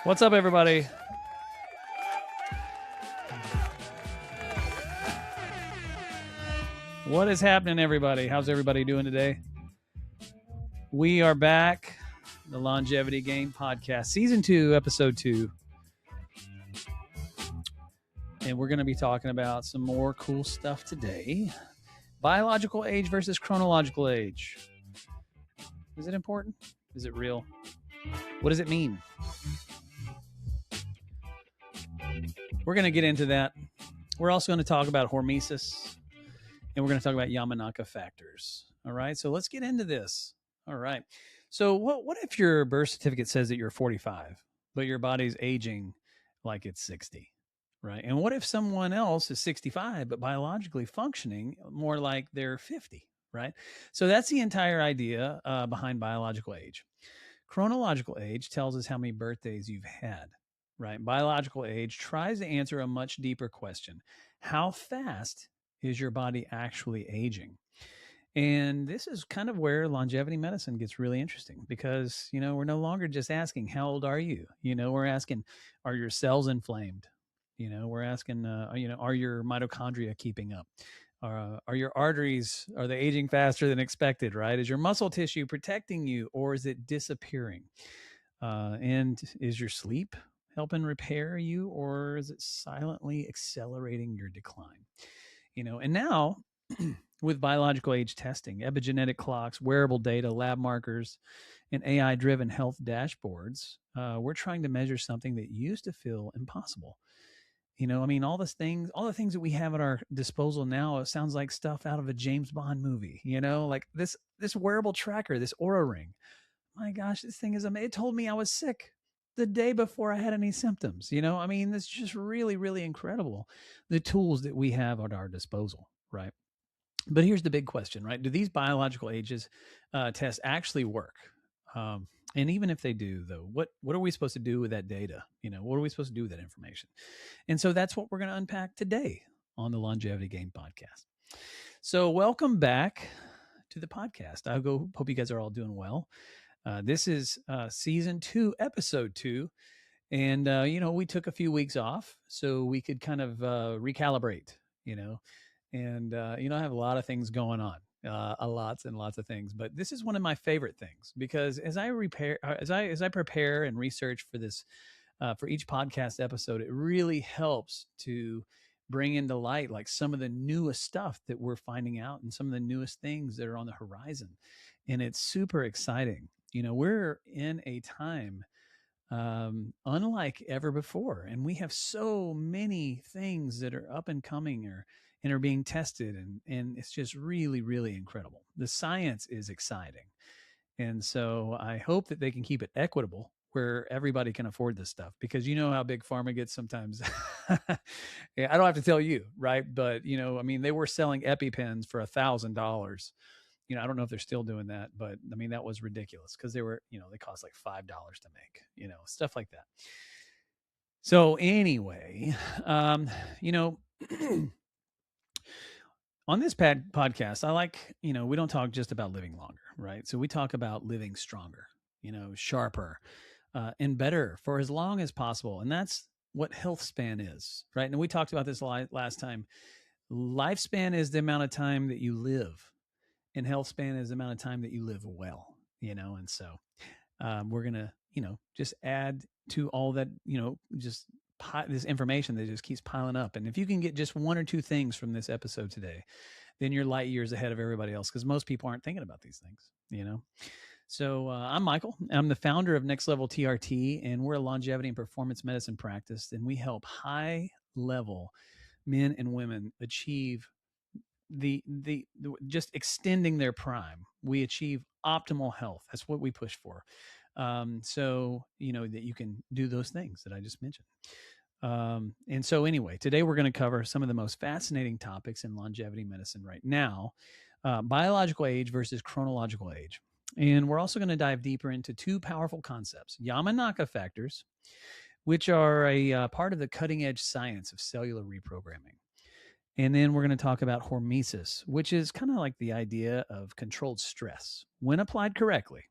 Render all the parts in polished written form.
What's up, everybody? What is happening, everybody? How's everybody doing today? We are back, the Longevity Game Podcast, Season 2, Episode 2. And we're going to be talking about some more cool stuff today. Biological age versus chronological age. Is it important? Is it real? What does it mean? We're going to get into that. We're also going to talk about hormesis, and we're going to talk about Yamanaka factors. All right, so let's get into this. All right, so what if your birth certificate says that you're 45, but your body's aging like it's 60, right? And what if someone else is 65, but biologically functioning more like they're 50, right? So that's the entire idea behind biological age. Chronological age tells us how many birthdays you've had. Right. Biological age tries to answer a much deeper question. How fast is your body actually aging? And this is kind of where longevity medicine gets really interesting because, we're no longer just asking, how old are you? We're asking, are your cells inflamed? We're asking, are your mitochondria keeping up? Are your arteries, are they aging faster than expected, right? Is your muscle tissue protecting you or is it disappearing? And is your sleep helping repair you, or is it silently accelerating your decline? And now with biological age testing, epigenetic clocks, wearable data, lab markers, and AI-driven health dashboards, we're trying to measure something that used to feel impossible. All the things that we have at our disposal now, it sounds like stuff out of a James Bond movie, like this wearable tracker, this Oura Ring. My gosh, this thing is amazing. It told me I was sick the day before I had any symptoms. It's just really, really incredible, the tools that we have at our disposal, right? But here's the big question, right? Do these biological ages tests actually work? And even if they do, though, what are we supposed to do with that data? What are we supposed to do with that information? And so that's what we're going to unpack today on the Longevity Game Podcast. So welcome back to the podcast. I hope you guys are all doing well. This is Season 2, Episode 2. And, we took a few weeks off so we could kind of recalibrate, and, I have a lot of things going on, lots and lots of things. But this is one of my favorite things because as I prepare and research for this, for each podcast episode, it really helps to bring into light like some of the newest stuff that we're finding out and some of the newest things that are on the horizon. And it's super exciting. We're in a time unlike ever before, and we have so many things that are up and coming and are being tested, and it's just really, really incredible. The science is exciting, and so I hope that they can keep it equitable where everybody can afford this stuff, because how big pharma gets sometimes. Yeah, I don't have to tell you, right? But they were selling EpiPens for $1,000. I don't know if they're still doing that, but that was ridiculous because they were, they cost like $5 to make, stuff like that. So anyway, on this podcast, I like, we don't talk just about living longer, right? So we talk about living stronger, sharper, and better for as long as possible. And that's what health span is, right? And we talked about this last time. Lifespan is the amount of time that you live. And health span is the amount of time that you live well, and so we're going to, just add to all that, just this information that just keeps piling up. And if you can get just one or two things from this episode today, then you're light years ahead of everybody else, because most people aren't thinking about these things, So I'm Michael. I'm the founder of Next Level TRT, and we're a longevity and performance medicine practice, and we help high level men and women achieve the just extending their prime. We achieve optimal health. That's what we push for. So that you can do those things that I just mentioned. And so anyway, today we're going to cover some of the most fascinating topics in longevity medicine right now, biological age versus chronological age. And we're also going to dive deeper into two powerful concepts: Yamanaka factors, which are a part of the cutting edge science of cellular reprogramming. And then we're going to talk about hormesis, which is kind of like the idea of controlled stress. When applied correctly,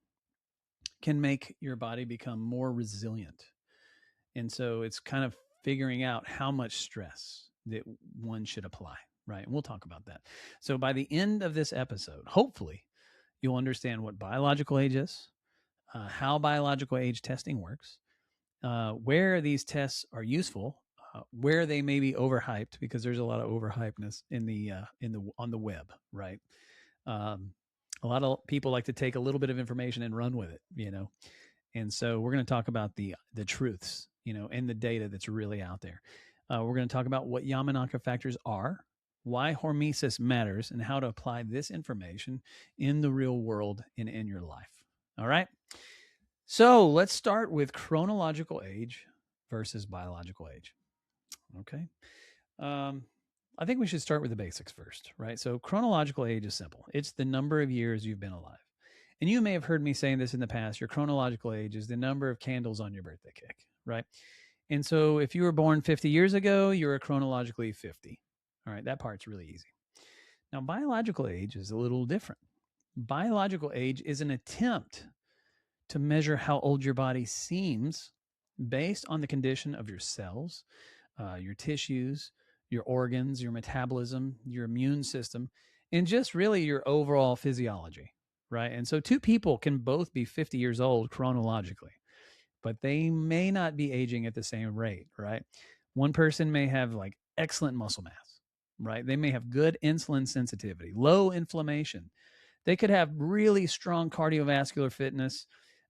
can make your body become more resilient And so it's kind of figuring out how much stress that one should apply, right? And we'll talk about that. So by the end of this episode, hopefully you'll understand what biological age is, how biological age testing works, where these tests are useful, where they may be overhyped, because there's a lot of overhypeness on the web, right? A lot of people like to take a little bit of information and run with it, and so we're going to talk about the truths, and the data that's really out there. We're going to talk about what Yamanaka factors are, why hormesis matters, and how to apply this information in the real world and in your life. All right. So let's start with chronological age versus biological age. Okay. I think we should start with the basics first, right? So chronological age is simple. It's the number of years you've been alive. And you may have heard me saying this in the past. Your chronological age is the number of candles on your birthday cake, right? And so if you were born 50 years ago, you're chronologically 50. All right, that part's really easy. Now, biological age is a little different. Biological age is an attempt to measure how old your body seems based on the condition of your cells, your tissues, your organs, your metabolism, your immune system, and just really your overall physiology, right? And so two people can both be 50 years old chronologically, but they may not be aging at the same rate, right? One person may have like excellent muscle mass, right? They may have good insulin sensitivity, low inflammation. They could have really strong cardiovascular fitness,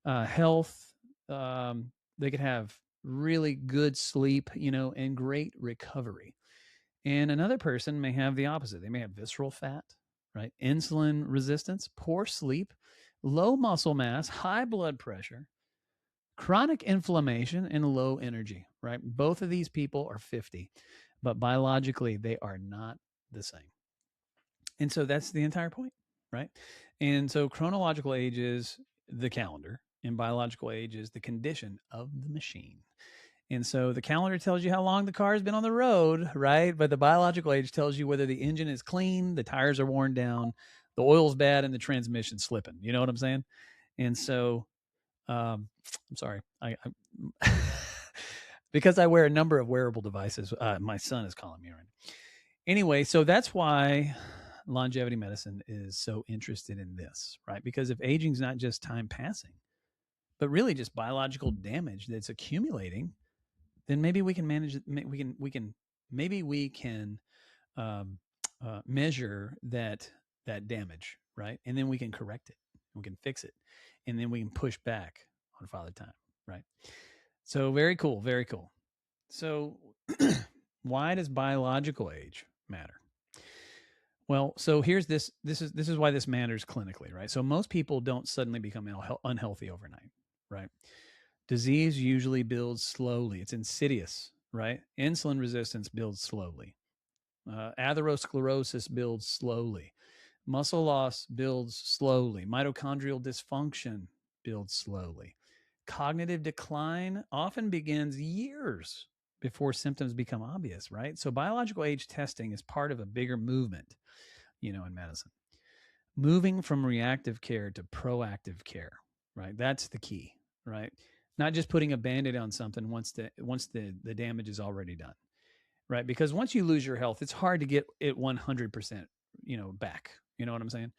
health. They could have really good sleep, and great recovery. And another person may have the opposite. They may have visceral fat, right? Insulin resistance, poor sleep, low muscle mass, high blood pressure, chronic inflammation, and low energy, right? Both of these people are 50, but biologically, they are not the same. And so that's the entire point, right? And so chronological age is the calendar, and biological age is the condition of the machine. And so the calendar tells you how long the car has been on the road, right? But the biological age tells you whether the engine is clean, the tires are worn down, the oil's bad, and the transmission's slipping. You know what I'm saying? And so, I'm sorry, I because I wear a number of wearable devices. My son is calling me right now. Anyway, so that's why longevity medicine is so interested in this, right? Because if aging is not just time passing, but really just biological damage that's accumulating, then maybe we can manage it. Maybe we can measure that damage, right? And then we can correct it. We can fix it, and then we can push back on Father Time, right? So very cool, very cool. So why does biological age matter? Well, so here's this. This is why this matters clinically, right? So most people don't suddenly become unhealthy overnight, right? Disease usually builds slowly. It's insidious, right? Insulin resistance builds slowly. Atherosclerosis builds slowly. Muscle loss builds slowly. Mitochondrial dysfunction builds slowly. Cognitive decline often begins years before symptoms become obvious, right? So biological age testing is part of a bigger movement, in medicine. Moving from reactive care to proactive care, right? That's the key, right? Not just putting a Band-Aid on something once the damage is already done, right? Because once you lose your health, it's hard to get it 100%, back. You know what I'm saying?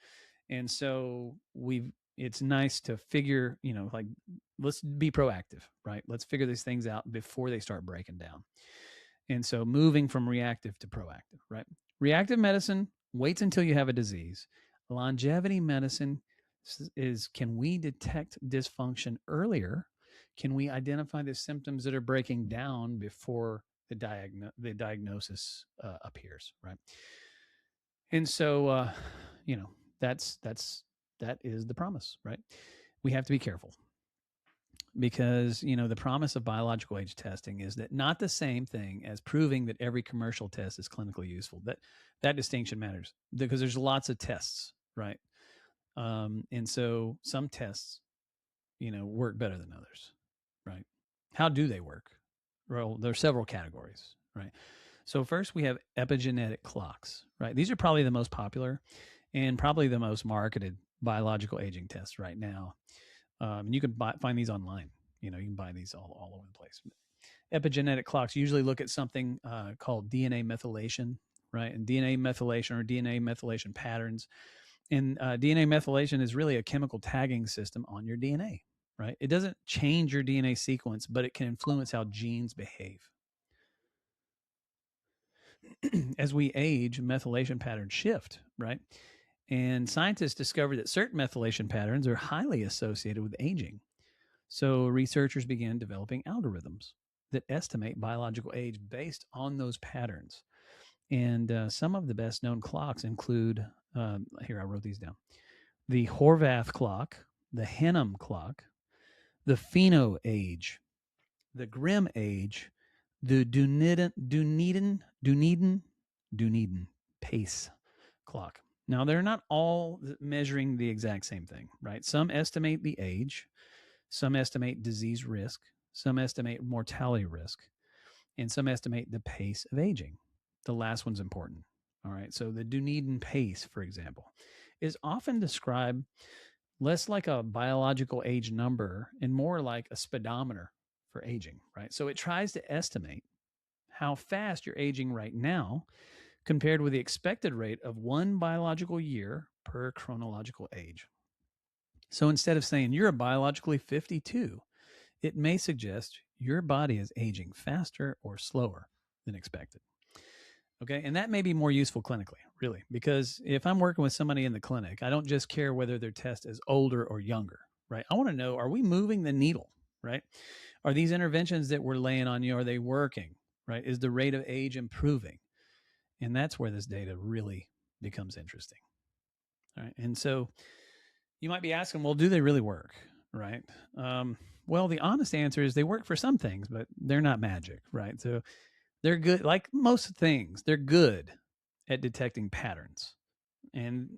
And so it's nice to figure, like, let's be proactive, right? Let's figure these things out before they start breaking down. And so moving from reactive to proactive, right? Reactive medicine waits until you have a disease. Longevity medicine is, can we detect dysfunction earlier? Can we identify the symptoms that are breaking down before the diagnosis appears, right? And so, that is the promise, right? We have to be careful because, the promise of biological age testing is that not the same thing as proving that every commercial test is clinically useful. That distinction matters because there's lots of tests, right? And so some tests, work better than others, right? How do they work? Well, there are several categories, right? So first we have epigenetic clocks, right? These are probably the most popular and probably the most marketed biological aging tests right now. And you can find these online. You can buy these all over the place. epigenetic clocks usually look at something called DNA methylation, right? And DNA methylation or DNA methylation patterns. And DNA methylation is really a chemical tagging system on your DNA, right? It doesn't change your DNA sequence, but it can influence how genes behave. As we age, methylation patterns shift, right? And scientists discovered that certain methylation patterns are highly associated with aging. So researchers began developing algorithms that estimate biological age based on those patterns. And some of the best known clocks include here, I wrote these down: the Horvath clock, the Henham clock, the Pheno age, the Grimm age, the Dunedin pace clock. Now, they're not all measuring the exact same thing, right? Some estimate the age, some estimate disease risk, some estimate mortality risk, and some estimate the pace of aging. The last one's important. All right. So the Dunedin pace, for example, is often described less like a biological age number and more like a speedometer for aging, right? So it tries to estimate how fast you're aging right now compared with the expected rate of 1 biological year per chronological age. So instead of saying you're biologically 52, it may suggest your body is aging faster or slower than expected. Okay. And that may be more useful clinically, really, because if I'm working with somebody in the clinic, I don't just care whether their test is older or younger, right? I want to know, are we moving the needle, right? Are these interventions that we're laying on you, are they working, right? Is the rate of age improving? And that's where this data really becomes interesting. All right. And so you might be asking, well, do they really work, right? Well, the honest answer is they work for some things, but they're not magic, right? So they're good, like most things, they're good at detecting patterns, and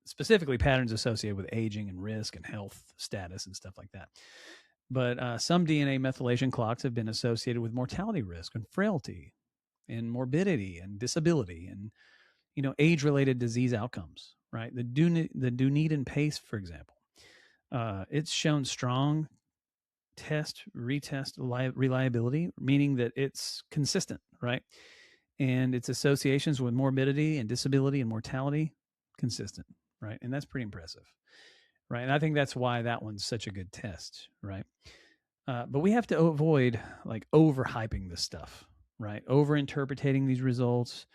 specifically patterns associated with aging and risk and health status and stuff like that. But some DNA methylation clocks have been associated with mortality risk and frailty and morbidity and disability and age-related disease outcomes, right? The DunedinPACE, for example, it's shown strong retest reliability, meaning that it's consistent, right? And its associations with morbidity and disability and mortality, consistent, right? And that's pretty impressive, right? And I think that's why that one's such a good test, right? But we have to avoid like overhyping this stuff, right? Over-interpreting these results.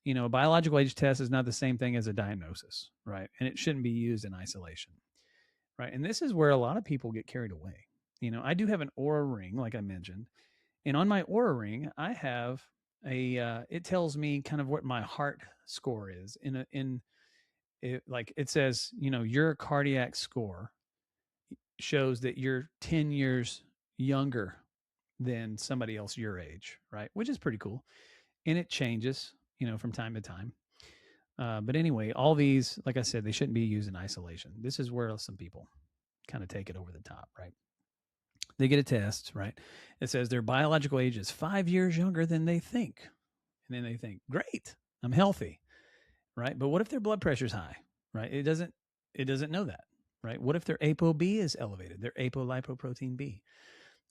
A biological age test is not the same thing as a diagnosis, right? And it shouldn't be used in isolation, right? And this is where a lot of people get carried away. I do have an Aura ring, like I mentioned, and on my Aura ring, I have it tells me kind of what my heart score is it says, your cardiac score shows that you're 10 years younger than somebody else your age, right? Which is pretty cool. And it changes, from time to time. But anyway, all these, like I said, they shouldn't be used in isolation. This is where some people kind of take it over the top, right? They get a test, right? It says their biological age is 5 years younger than they think. And then they think, great, I'm healthy, right? But what if their blood pressure's high, right? It doesn't know that, right? What if their ApoB is elevated, their apolipoprotein B,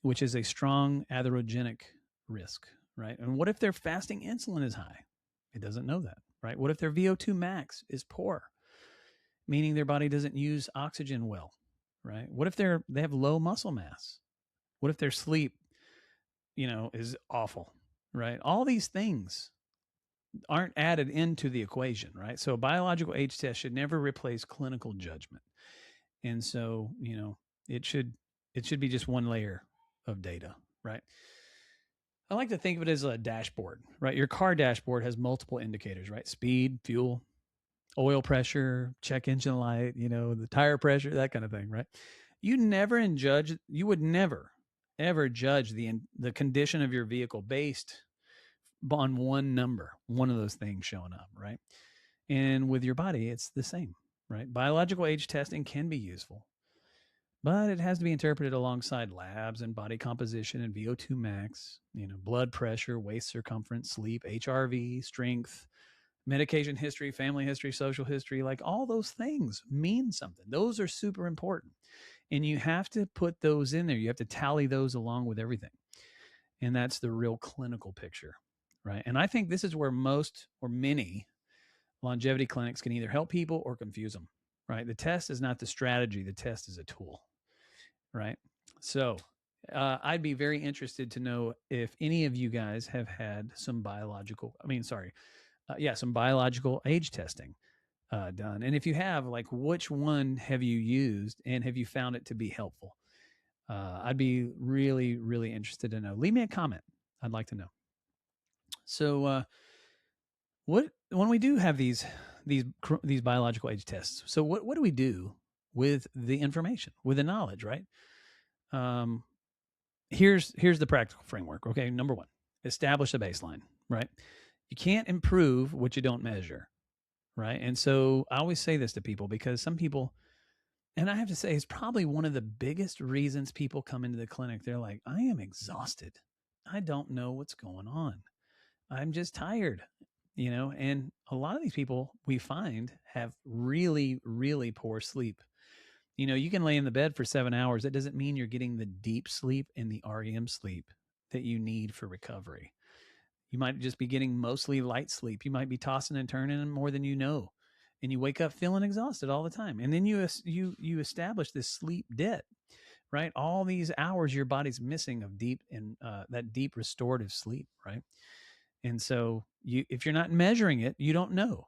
which is a strong atherogenic risk, right? And what if their fasting insulin is high? It doesn't know that, right? What if their VO2 max is poor, meaning their body doesn't use oxygen well, right? What if they have low muscle mass? What if their sleep, is awful, right? All these things aren't added into the equation, right? So a biological age test should never replace clinical judgment. And so, it should be just one layer of data, right? I like to think of it as a dashboard, right? Your car dashboard has multiple indicators, right? Speed, fuel, oil pressure, check engine light, the tire pressure, that kind of thing, right? You would never ever judge the condition of your vehicle based on one number, one of those things showing up, right? And with your body, it's the same, right? Biological age testing can be useful, but it has to be interpreted alongside labs and body composition and VO2 max, blood pressure, waist circumference, sleep, HRV, strength, medication history, family history, social history, like all those things mean something. Those are super important. And you have to put those in there. You have to tally those along with everything. And that's the real clinical picture, right? And I think this is where most or many longevity clinics can either help people or confuse them, right? The test is not the strategy, the test is a tool, right? So I'd be very interested to know if any of you guys have had some some biological age testing done. And if you have, like, which one have you used and have you found it to be helpful? I'd be really, really interested to know. Leave me a comment. I'd like to know. So, when we do have these biological age tests, so what do we do with the information, with the knowledge, right? Here's the practical framework. Okay, number one, establish a baseline, right? You can't improve what you don't measure, right? And so I always say this to people because some people, and I have to say, it's probably one of the biggest reasons people come into the clinic. They're like, I am exhausted. I don't know what's going on. I'm just tired, and a lot of these people we find have really, really poor sleep. You can lay in the bed for 7 hours. That doesn't mean you're getting the deep sleep and the REM sleep that you need for recovery. You might just be getting mostly light sleep. You might be tossing and turning more than you know. And you wake up feeling exhausted all the time. And then you establish this sleep debt, right? All these hours your body's missing of deep and that deep restorative sleep, right? And so if you're not measuring it, you don't know.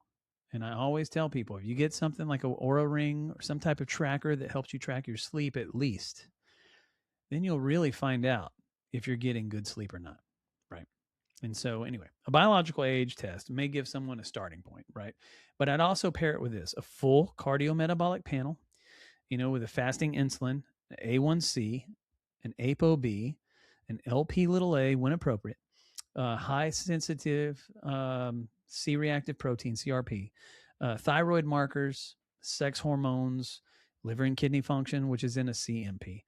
And I always tell people, if you get something like an Oura Ring or some type of tracker that helps you track your sleep at least, then you'll really find out if you're getting good sleep or not, right? And so anyway, a biological age test may give someone a starting point, right? But I'd also pair it with this, a full cardiometabolic panel, with a fasting insulin, an A1C, an ApoB, an LP(a) when appropriate, high sensitive C-reactive protein, CRP, thyroid markers, sex hormones, liver and kidney function, which is in a CMP,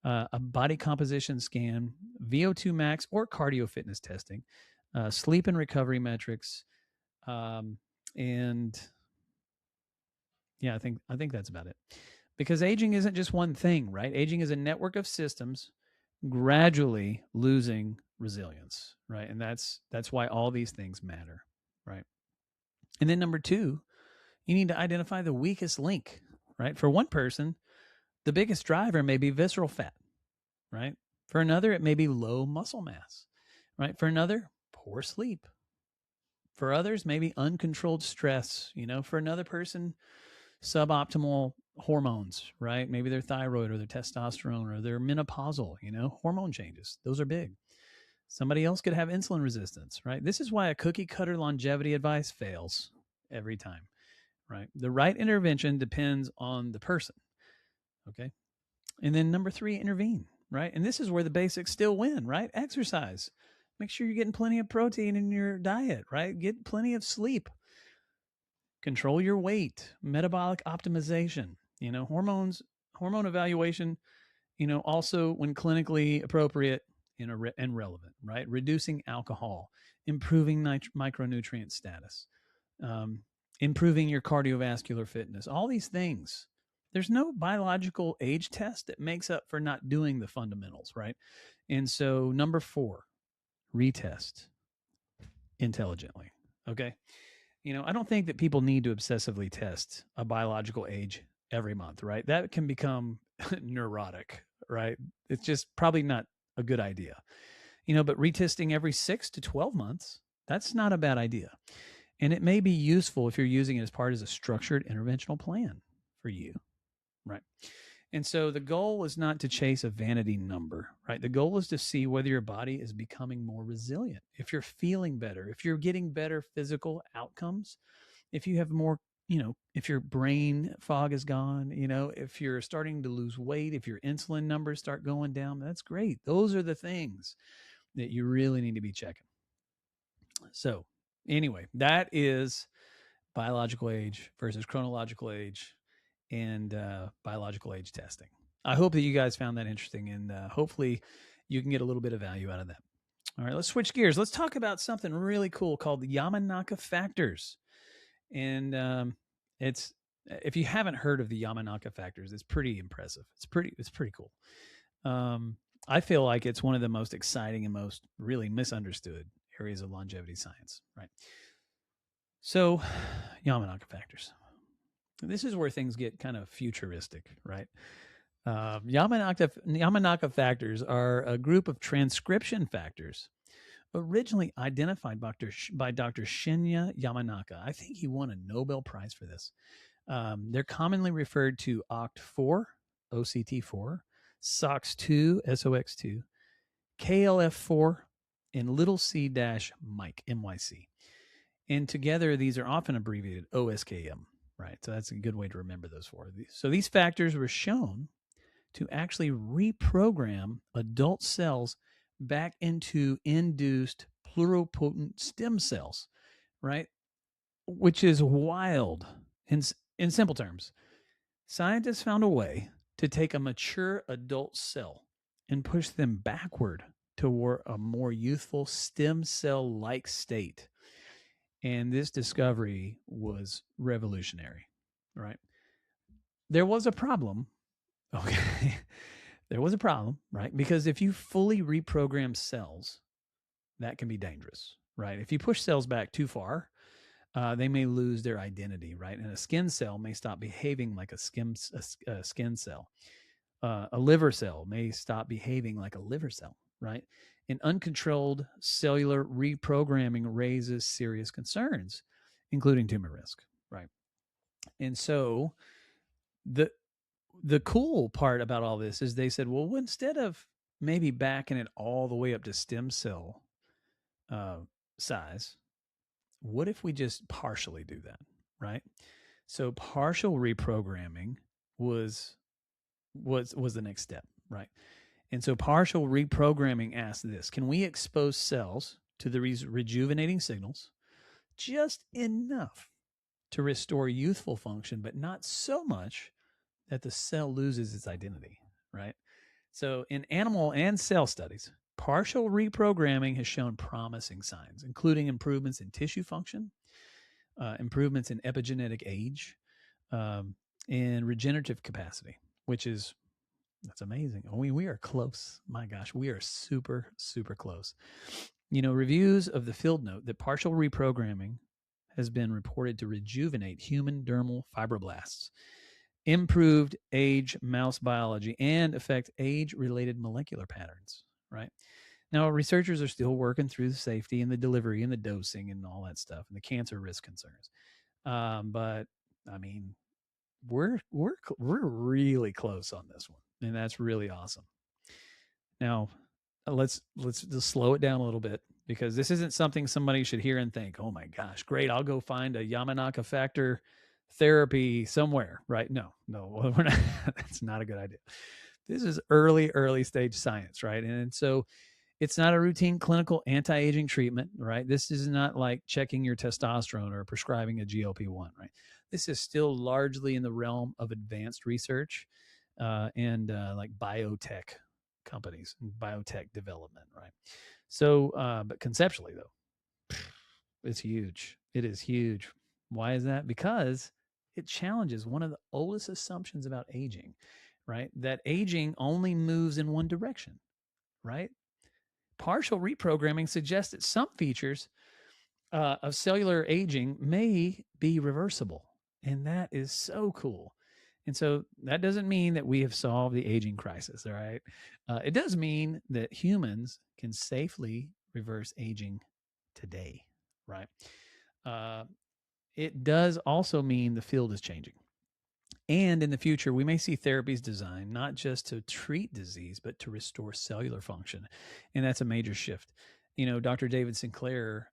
a body composition scan, VO2 max or cardio fitness testing, sleep and recovery metrics, and yeah, I think that's about it. Because aging isn't just one thing, right? Aging is a network of systems gradually losing resilience, right? And that's why all these things matter, right? And then number two, you need to identify the weakest link, right? For one person, the biggest driver may be visceral fat, right? For another, it may be low muscle mass, right? For another, poor sleep. For others, maybe uncontrolled stress, for another person, suboptimal hormones, right? Maybe their thyroid or their testosterone or their menopausal, hormone changes. Those are big. Somebody else could have insulin resistance, right? This is why a cookie cutter longevity advice fails every time, right? The right intervention depends on the person, okay? And then number three, intervene, right? And this is where the basics still win, right? Exercise. Make sure you're getting plenty of protein in your diet, right? Get plenty of sleep. Control your weight, metabolic optimization, hormone evaluation, also when clinically appropriate and relevant, right? Reducing alcohol, improving micronutrient status, improving your cardiovascular fitness, all these things. There's no biological age test that makes up for not doing the fundamentals, right? And so number four, retest intelligently, okay? I don't think that people need to obsessively test a biological age every month, right? That can become neurotic, right? It's just probably not a good idea. But retesting every 6 to 12 months, that's not a bad idea. And it may be useful if you're using it as part of a structured interventional plan for you, right? And so the goal is not to chase a vanity number, right? The goal is to see whether your body is becoming more resilient, if you're feeling better, if you're getting better physical outcomes, if you have more, if your brain fog is gone, if you're starting to lose weight, if your insulin numbers start going down, that's great. Those are the things that you really need to be checking. So anyway, that is biological age versus chronological age and biological age testing. I hope that you guys found that interesting, and hopefully you can get a little bit of value out of that. All right, let's switch gears. Let's talk about something really cool called the Yamanaka factors. And it's, if you haven't heard of the Yamanaka factors, it's pretty impressive. It's pretty cool. I feel like it's one of the most exciting and most really misunderstood areas of longevity science, right? So, Yamanaka factors. This is where things get kind of futuristic, right? Yamanaka factors are a group of transcription factors originally identified by Dr. Shinya Yamanaka. I think he won a Nobel Prize for this. They're commonly referred to OCT4, OCT4, SOX2, SOX2, KLF4, and little c-MYC, MYC. And together, these are often abbreviated OSKM, right? So that's a good way to remember those four. So these factors were shown to actually reprogram adult cells back into induced pluripotent stem cells, right? Which is wild. In simple terms, scientists found a way to take a mature adult cell and push them backward toward a more youthful stem cell like state. And this discovery was revolutionary, right? There was a problem. Okay. There was a problem, right? Because if you fully reprogram cells, that can be dangerous, right? If you push cells back too far, they may lose their identity, right? And a skin cell may stop behaving like a skin cell. A liver cell may stop behaving like a liver cell, right? And uncontrolled cellular reprogramming raises serious concerns, including tumor risk, right? And so the cool part about all this is they said, well, instead of maybe backing it all the way up to stem cell size, what if we just partially do that, right? So partial reprogramming was the next step, right? And so partial reprogramming asks this: can we expose cells to the rejuvenating signals just enough to restore youthful function, but not so much that the cell loses its identity, right? So in animal and cell studies, partial reprogramming has shown promising signs, including improvements in tissue function, improvements in epigenetic age, and regenerative capacity, that's amazing. We are close. My gosh, we are super, super close. Reviews of the field note that partial reprogramming has been reported to rejuvenate human dermal fibroblasts, improved age mouse biology, and affect age-related molecular patterns, right? Now, researchers are still working through the safety and the delivery and the dosing and all that stuff and the cancer risk concerns. But I mean, we're really close on this one, and that's really awesome. Now, let's just slow it down a little bit, because this isn't something somebody should hear and think, "Oh my gosh, great! I'll go find a Yamanaka factor therapy somewhere." Right? No, we're not. That's not a good idea. This is early stage science, right? And so it's not a routine clinical anti-aging treatment, right? This is not like checking your testosterone or prescribing a GLP-1, right? This is still largely in the realm of advanced research and like biotech companies and biotech development, right? So, but conceptually though, it's huge. It is huge. Why is that? Because it challenges one of the oldest assumptions about aging, right? That aging only moves in one direction, right? Partial reprogramming suggests that some features of cellular aging may be reversible. And that is so cool. And so that doesn't mean that we have solved the aging crisis, all right? It does mean that humans can safely reverse aging today, right? It does also mean the field is changing. And in the future, we may see therapies designed not just to treat disease, but to restore cellular function. And that's a major shift. Dr. David Sinclair,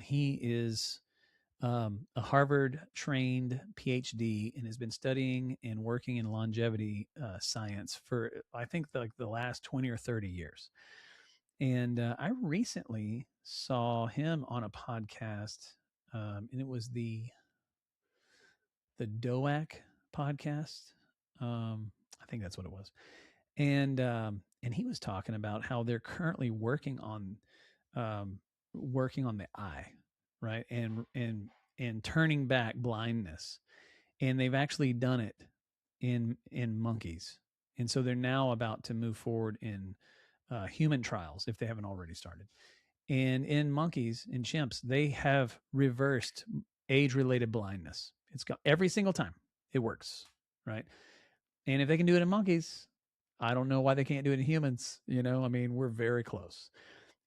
he is a Harvard trained PhD and has been studying and working in longevity science for, I think, the last 20 or 30 years. And I recently saw him on a podcast, and it was the DOAC podcast. I think that's what it was. And he was talking about how they're currently working on the eye, right? And turning back blindness. And they've actually done it in monkeys. And so they're now about to move forward in human trials if they haven't already started. And in monkeys, in chimps, they have reversed age-related blindness. It's got every single time it works, right? And if they can do it in monkeys, I don't know why they can't do it in humans. You know, I mean, we're very close.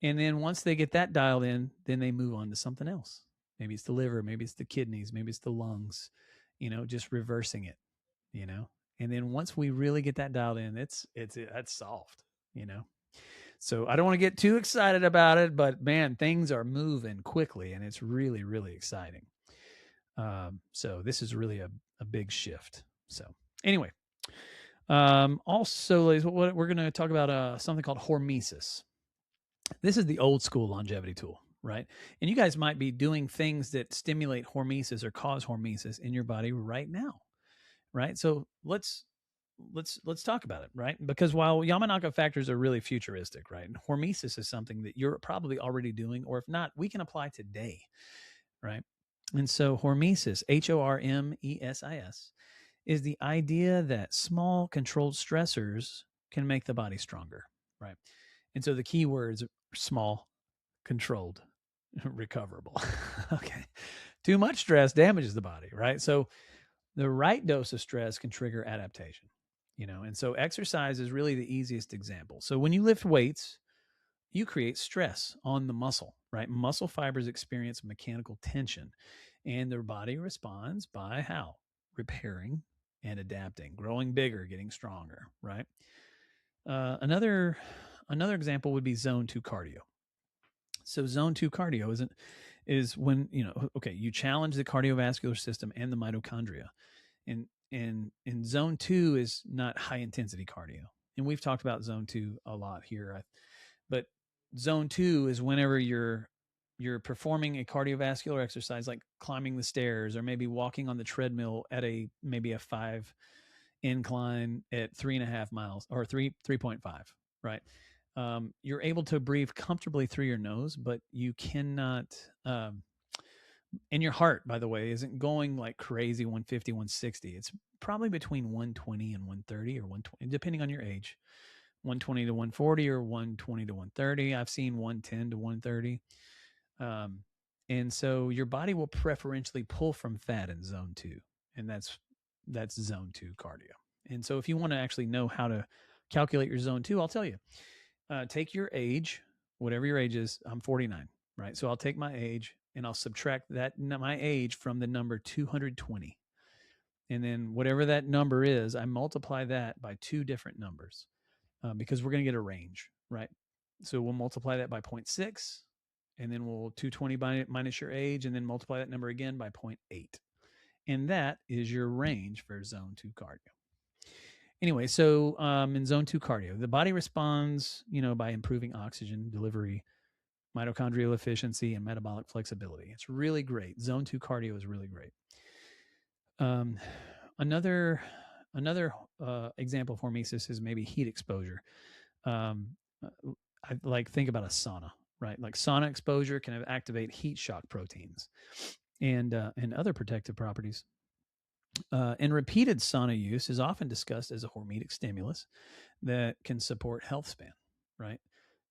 And then once they get that dialed in, then they move on to something else. Maybe it's the liver, maybe it's the kidneys, maybe it's the lungs, you know, just reversing it, you know. And then once we really get that dialed in, that's solved, you know. So I don't want to get too excited about it, but man, things are moving quickly and it's really, really exciting. So this is really a big shift. So anyway, also, ladies, what we're going to talk about something called hormesis. This is the old school longevity tool, right? And you guys might be doing things that stimulate hormesis or cause hormesis in your body right now, right? So let's talk about it, right? Because while Yamanaka factors are really futuristic, right? And hormesis is something that you're probably already doing, or if not, we can apply today, right? And so hormesis, Hormesis, is the idea that small controlled stressors can make the body stronger, right? And so the key words are small, controlled, recoverable. Okay. Too much stress damages the body, right? So the right dose of stress can trigger adaptation, you know, and so exercise is really the easiest example. So when you lift weights, you create stress on the muscle, right? Muscle fibers experience mechanical tension and their body responds by how? Repairing and adapting, growing bigger, getting stronger, right? Another example would be zone 2 cardio. So zone 2 cardio is when, you know, okay, you challenge the cardiovascular system and the mitochondria. And zone 2 is not high intensity cardio. And we've talked about zone 2 a lot here. But zone 2 is whenever you're performing a cardiovascular exercise like climbing the stairs or maybe walking on the treadmill at maybe a 5 incline at 3.5 miles or 3.5, right? You're able to breathe comfortably through your nose, but you cannot and your heart, by the way, isn't going like crazy 150, 160. It's probably between 120 and 130 or 120, depending on your age. 120 to 140 or 120 to 130. I've seen 110 to 130. And so your body will preferentially pull from fat in zone 2. And that's zone 2 cardio. And so if you want to actually know how to calculate your zone 2, I'll tell you. Take your age, whatever your age is. I'm 49, right? So I'll take my age and I'll subtract my age from the number 220. And then whatever that number is, I multiply that by two different numbers because we're going to get a range, right? So we'll multiply that by 0.6 and then we'll 220 minus your age and then multiply that number again by 0.8. And that is your range for zone 2 cardio. Anyway, so in zone 2 cardio, the body responds, you know, by improving oxygen delivery, mitochondrial efficiency, and metabolic flexibility. It's really great. Zone 2 cardio is really great. Another example of hormesis is maybe heat exposure. I like think about a sauna, right? Like sauna exposure can activate heat shock proteins and other protective properties. And repeated sauna use is often discussed as a hormetic stimulus that can support health span, right?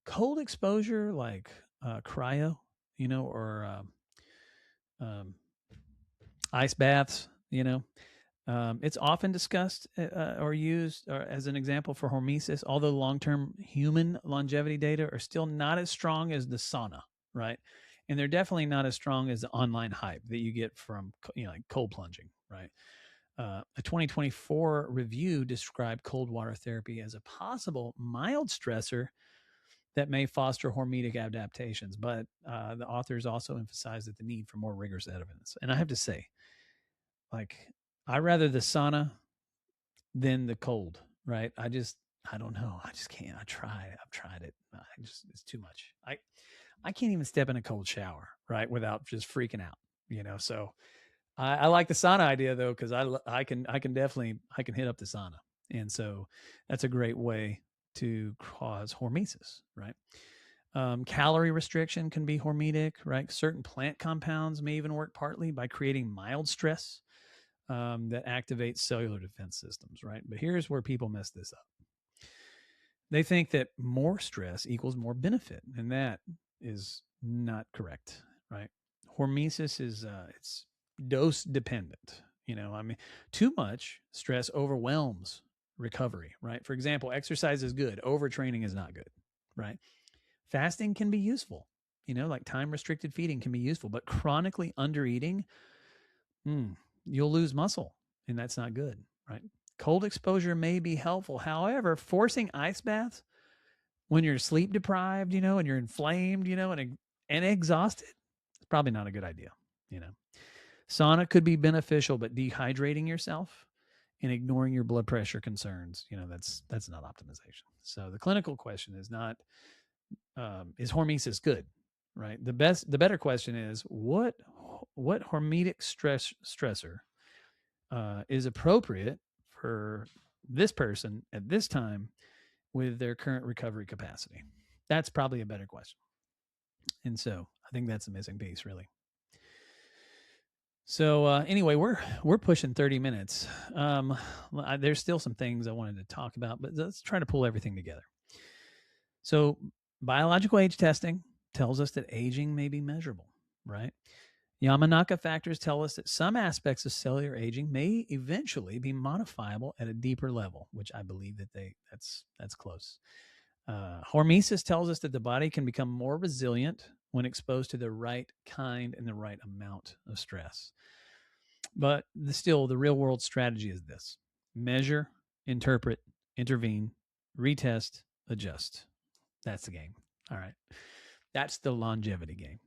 Cold exposure like cryo, you know, or ice baths, you know, it's often discussed or used as an example for hormesis, although long-term human longevity data are still not as strong as the sauna, right? And they're definitely not as strong as the online hype that you get from, you know, like cold plunging, right? A 2024 review described cold water therapy as a possible mild stressor that may foster hormetic adaptations, but the authors also emphasized that the need for more rigorous evidence. And I have to say, like, I rather the sauna than the cold, right? I don't know. I just can't. I've tried it. It's too much. I can't even step in a cold shower, right, without just freaking out, you know. So I like the sauna idea though, because I can definitely hit up the sauna, and so that's a great way to cause hormesis, right? Calorie restriction can be hormetic, right? Certain plant compounds may even work partly by creating mild stress that activates cellular defense systems, right? But here's where people mess this up. They think that more stress equals more benefit, and that is not correct, right? Hormesis is it's dose dependent. I mean, too much stress overwhelms recovery, right? For example, exercise is good, overtraining is not good, right? Fasting can be useful, like time restricted feeding can be useful, but chronically undereating, you'll lose muscle, and that's not good, right? Cold exposure may be helpful. However, forcing ice baths when you're sleep deprived, and you're inflamed, and exhausted, it's probably not a good idea. Sauna could be beneficial, but dehydrating yourself and ignoring your blood pressure concerns, that's not optimization. So the clinical question is not, is hormesis good, right? The better question is what hormetic stressor is appropriate for this person at this time with their current recovery capacity. That's probably a better question. And so I think that's the missing piece, really. So anyway, we're pushing 30 minutes. There's still some things I wanted to talk about, but let's try to pull everything together. So biological age testing tells us that aging may be measurable, right? Yamanaka factors tell us that some aspects of cellular aging may eventually be modifiable at a deeper level, which I believe that that's close. Hormesis tells us that the body can become more resilient when exposed to the right kind and the right amount of stress. But still, the real world strategy is this: measure, interpret, intervene, retest, adjust. That's the game. All right. That's the longevity game.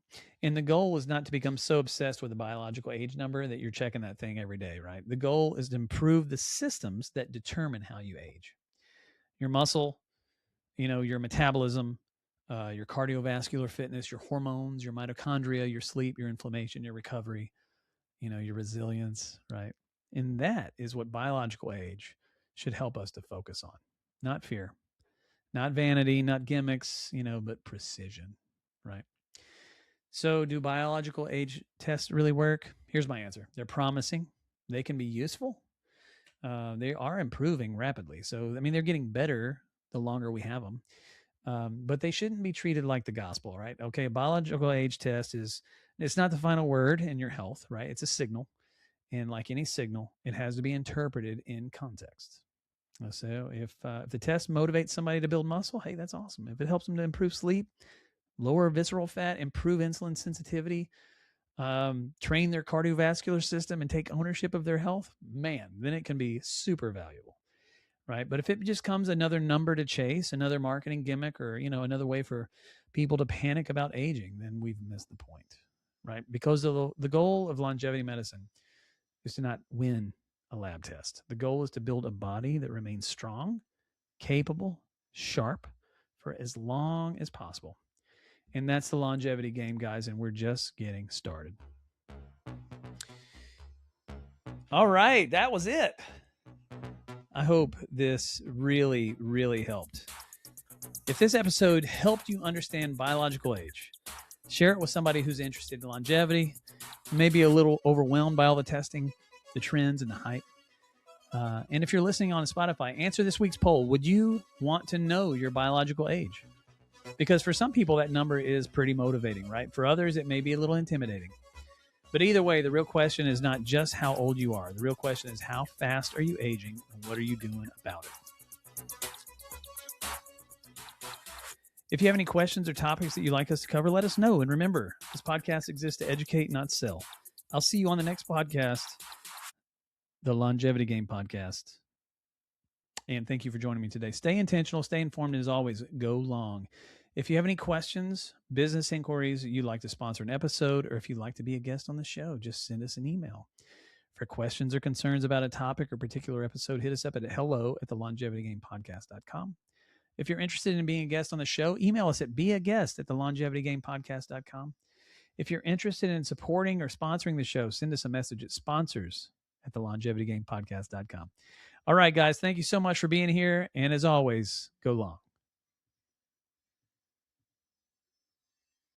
And the goal is not to become so obsessed with the biological age number that you're checking that thing every day, right? The goal is to improve the systems that determine how you age. Your muscle, your metabolism, your cardiovascular fitness, your hormones, your mitochondria, your sleep, your inflammation, your recovery, your resilience, right? And that is what biological age should help us to focus on. Not fear, not vanity, not gimmicks, but precision, right? So do biological age tests really work? Here's my answer. They're promising. They can be useful. They are improving rapidly. So, I mean, they're getting better the longer we have them. But they shouldn't be treated like the gospel, right? Okay, a biological age test it's not the final word in your health, right? It's a signal. And like any signal, it has to be interpreted in context. So if the test motivates somebody to build muscle, hey, that's awesome. If it helps them to improve sleep, lower visceral fat, improve insulin sensitivity, train their cardiovascular system, and take ownership of their health, man, then it can be super valuable, right? But if it just comes another number to chase, another marketing gimmick, or another way for people to panic about aging, then we've missed the point, right? Because the goal of longevity medicine is to not win a lab test. The goal is to build a body that remains strong, capable, sharp for as long as possible. And that's the longevity game, guys, and we're just getting started. All right, that was it. I hope this really, really helped. If this episode helped you understand biological age, share it with somebody who's interested in longevity, maybe a little overwhelmed by all the testing, the trends, and the hype. And if you're listening on Spotify, answer this week's poll. Would you want to know your biological age? Because for some people, that number is pretty motivating, right? For others, it may be a little intimidating. But either way, the real question is not just how old you are. The real question is how fast are you aging and what are you doing about it? If you have any questions or topics that you'd like us to cover, let us know. And remember, this podcast exists to educate, not sell. I'll see you on the next podcast, the Longevity Game Podcast. And thank you for joining me today. Stay intentional, stay informed, and as always, go long. If you have any questions, business inquiries, you'd like to sponsor an episode, or if you'd like to be a guest on the show, just send us an email. For questions or concerns about a topic or particular episode, hit us up at hello@thelongevitygamepodcast.com. If you're interested in being a guest on the show, email us at beaguest@thelongevitygamepodcast.com. If you're interested in supporting or sponsoring the show, send us a message at sponsors@thelongevitygamepodcast.com. All right, guys, thank you so much for being here. And as always, go long.